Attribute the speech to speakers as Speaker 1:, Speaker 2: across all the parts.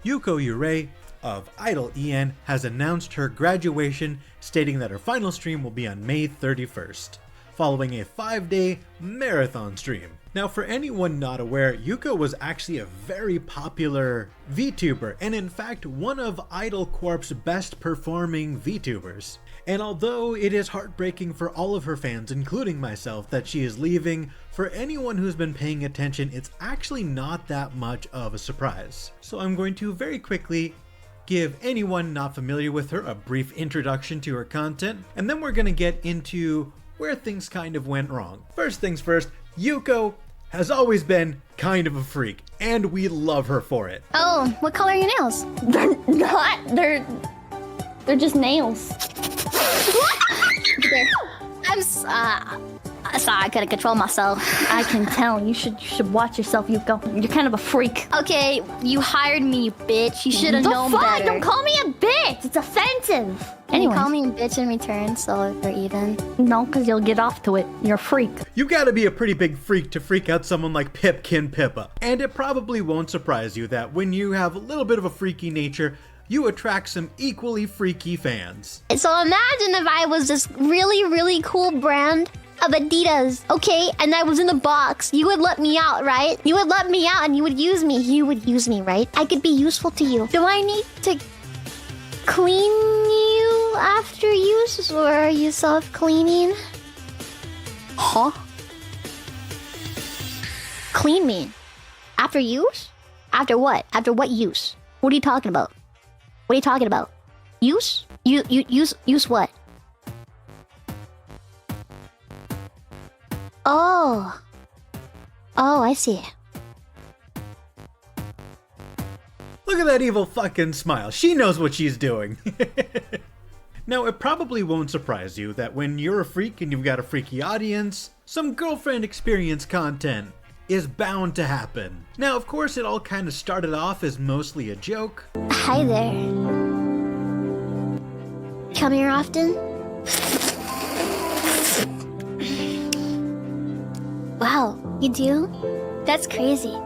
Speaker 1: Yuko Yurei of Idol EN has announced her graduation, stating that her final stream will be on May 31st, following a 5-day marathon stream. Now, for anyone not aware, Yuko was actually a very popular VTuber, and in fact one of Idol Corp's best performing VTubers. And although it is heartbreaking for all of her fans, including myself, that she is leaving, for anyone who's been paying attention, it's actually not that much of a surprise. So I'm going to very quickly give anyone not familiar with her a brief introduction to her content, and then we're going to get into where things kind of went wrong. First things first, Yuko has always been kind of a freak, and we love her for it.
Speaker 2: Oh, what color are your nails? They're not. They're just nails. I'm sorry, I couldn't control myself.
Speaker 3: I can tell. You should watch yourself, Yuko. You're kind of a freak.
Speaker 2: Okay, you hired me, you bitch. You should have known better.
Speaker 3: Don't call me a bitch. It's offensive.
Speaker 2: Anyway, call me a bitch in return, so we're even.
Speaker 3: No, because you'll get off to it. You're a freak.
Speaker 1: You gotta be a pretty big freak to freak out someone like Pipkin Pippa. And it probably won't surprise you that when you have a little bit of a freaky nature, you attract some equally freaky fans.
Speaker 2: So imagine if I was this really, really cool brand of Adidas, okay? And I was in a box. You would let me out, right? You would let me out and you would use me. You would use me, right? I could be useful to you. Do I need to clean you after use, or are you self-cleaning?
Speaker 3: Huh?
Speaker 2: Clean me? After use? After what? After what use? What are you talking about? What are you talking about? Use? Use what? Oh. Oh, I see.
Speaker 1: Look at that evil fucking smile. She knows what she's doing. Now, it probably won't surprise you that when you're a freak and you've got a freaky audience, some girlfriend experience content is bound to happen. Now, of course, it all kind of started off as mostly a joke.
Speaker 2: Hi there. Come here often? Wow, you do? That's crazy.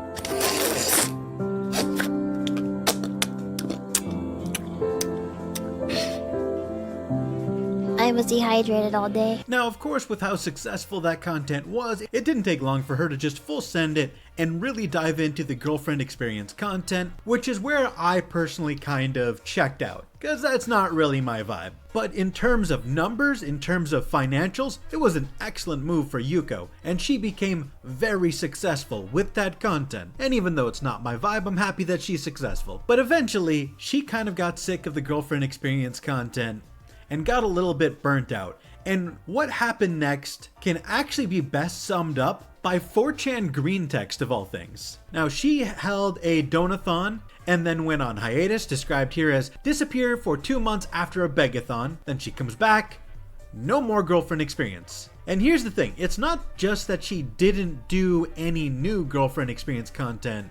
Speaker 2: I was dehydrated all day.
Speaker 1: Now, of course, with how successful that content was, it didn't take long for her to just full send it and really dive into the girlfriend experience content, which is where I personally kind of checked out, because that's not really my vibe. But in terms of numbers, in terms of financials, it was an excellent move for Yuko, and she became very successful with that content. And even though it's not my vibe, I'm happy that she's successful. But eventually, she kind of got sick of the girlfriend experience content and got a little bit burnt out. And what happened next can actually be best summed up by 4chan Green Text of all things. Now, she held a donathon and then went on hiatus, described here as disappear for 2 months after a begathon. Then she comes back, no more girlfriend experience. And here's the thing, it's not just that she didn't do any new girlfriend experience content,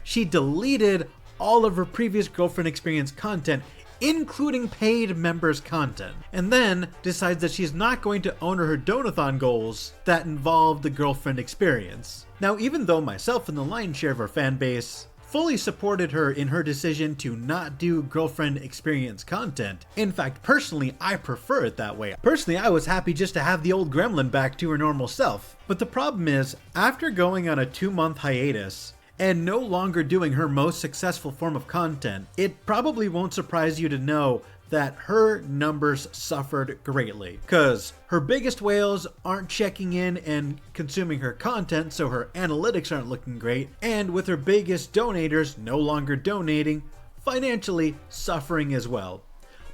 Speaker 1: she deleted all of her previous girlfriend experience content, including paid members content, and then decides that she's not going to honor her donathon goals that involve the girlfriend experience. Now, even though myself and the lion's share of her fan base fully supported her in her decision to not do girlfriend experience content, in fact, personally, I prefer it that way. Personally, I was happy just to have the old gremlin back to her normal self. But the problem is, after going on a 2-month hiatus, and no longer doing her most successful form of content, it probably won't surprise you to know that her numbers suffered greatly. Cause her biggest whales aren't checking in and consuming her content, so her analytics aren't looking great, and with her biggest donators no longer donating, financially suffering as well.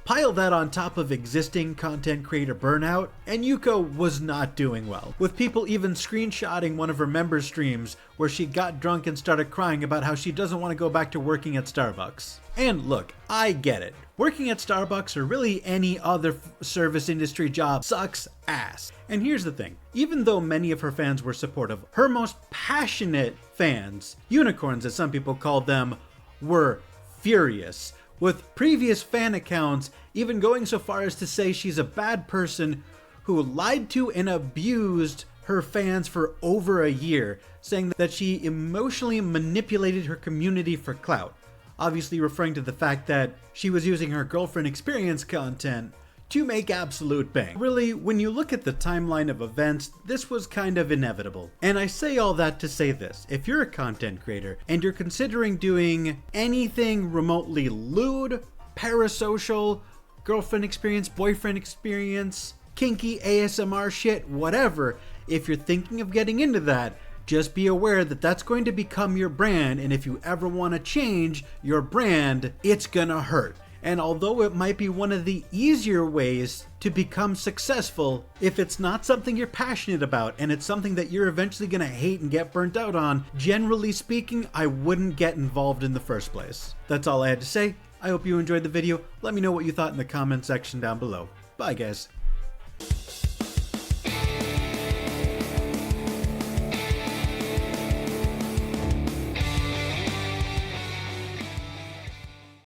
Speaker 1: Pile that on top of existing content creator burnout, and Yuko was not doing well, with people even screenshotting one of her members' streams where she got drunk and started crying about how she doesn't want to go back to working at Starbucks. And look, I get it. Working at Starbucks or really any other service industry job sucks ass. And here's the thing, even though many of her fans were supportive, her most passionate fans, unicorns as some people called them, were furious, with previous fan accounts even going so far as to say she's a bad person who lied to and abused her fans for over a year, saying that she emotionally manipulated her community for clout. obviously referring to the fact that she was using her girlfriend experience content to make absolute bank. Really, when you look at the timeline of events, this was kind of inevitable. And I say all that to say this: if you're a content creator and you're considering doing anything remotely lewd, parasocial, girlfriend experience, boyfriend experience, kinky ASMR shit, whatever, if you're thinking of getting into that, just be aware that that's going to become your brand, and if you ever want to change your brand, it's gonna hurt. And although it might be one of the easier ways to become successful, if it's not something you're passionate about and it's something that you're eventually gonna hate and get burnt out on, generally speaking, I wouldn't get involved in the first place. That's all I had to say. I hope you enjoyed the video. Let me know what you thought in the comment section down below. Bye guys.